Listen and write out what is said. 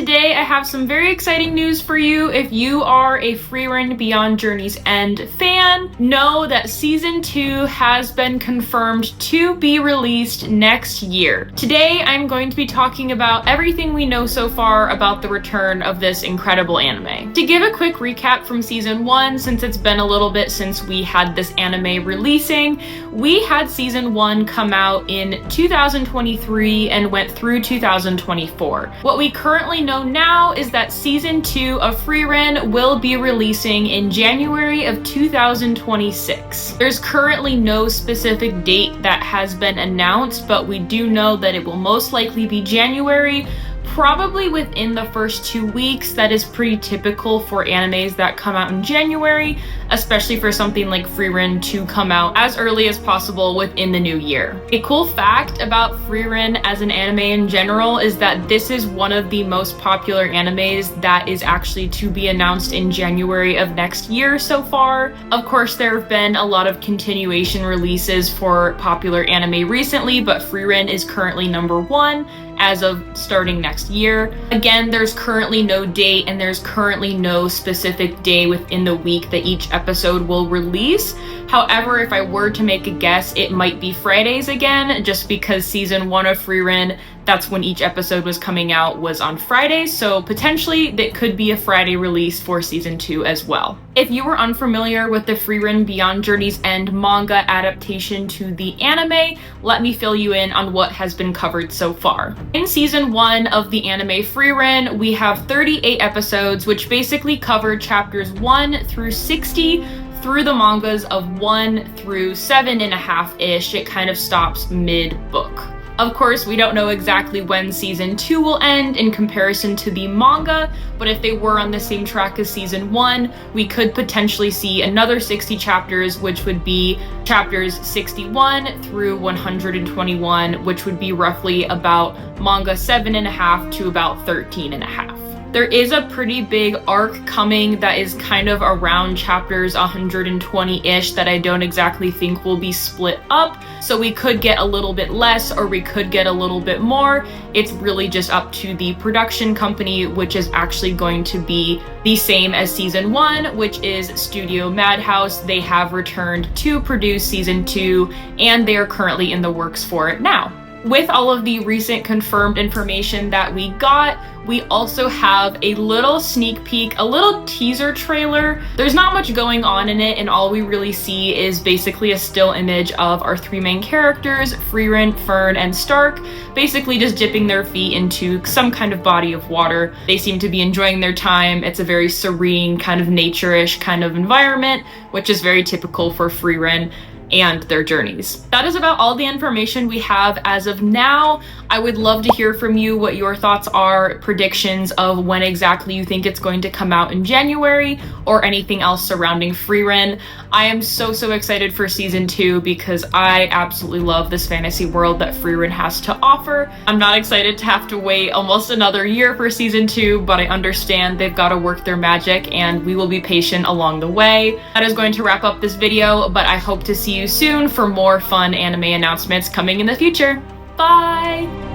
today I have some very exciting news for you. If you are a Frieren Beyond Journey's End fan, know that Season 2 has been confirmed to be released next year. Today I'm going to be talking about everything we know so far about the return of this incredible anime. To give a quick recap from Season 1, since it's been a little bit since we had this anime releasing, we had Season 1 come out in 2023 and went through 2024. What we currently know now is that Season 2 of Frieren will be releasing in January of 2026. There's currently no specific date that has been announced, but we do know that it will most likely be January, probably within the first 2 weeks. That is pretty typical for animes that come out in January, especially for something like Frieren to come out as early as possible within the new year. A cool fact about Frieren as an anime in general is that this is one of the most popular animes that is actually to be announced in January of next year so far. Of course, there have been a lot of continuation releases for popular anime recently, but Frieren is currently #1 as of starting next year. Again, there's currently no date and there's currently no specific day within the week that each episode will release. However, if I were to make a guess, it might be Fridays again, just because Season 1 of Frieren, that's when each episode was coming out, was on Fridays, so potentially that could be a Friday release for Season 2 as well. If you were unfamiliar with the Frieren Beyond Journey's End manga adaptation to the anime, let me fill you in on what has been covered so far. In Season 1 of the anime Frieren, we have 38 episodes, which basically cover chapters 1 through 60, through the mangas of 1 through 7.5-ish. It kind of stops mid-book. Of course, we don't know exactly when Season 2 will end in comparison to the manga, but if they were on the same track as Season 1, we could potentially see another 60 chapters, which would be chapters 61 through 121, which would be roughly about manga 7.5 to about 13.5. There is a pretty big arc coming that is kind of around chapters 120-ish that I don't exactly think will be split up, so we could get a little bit less or we could get a little bit more. It's really just up to the production company, which is actually going to be the same as Season 1, which is Studio Madhouse. They have returned to produce Season 2 and they are currently in the works for it now. With all of the recent confirmed information that we got, we also have a little sneak peek, a little teaser trailer. There's not much going on in it, and all we really see is basically a still image of our three main characters, Frieren, Fern, and Stark, basically just dipping their feet into some kind of body of water. They seem to be enjoying their time. It's a very serene, kind of nature-ish kind of environment, which is very typical for Frieren and their journeys. That is about all the information we have as of now. I would love to hear from you what your thoughts are, predictions of when exactly you think it's going to come out in January, or anything else surrounding Frieren. I am so excited for Season 2 because I absolutely love this fantasy world that Frieren has to offer. I'm not excited to have to wait almost another year for Season 2, but I understand they've got to work their magic and we will be patient along the way. That is going to wrap up this video, but I hope to see you soon for more fun anime announcements coming in the future. Bye!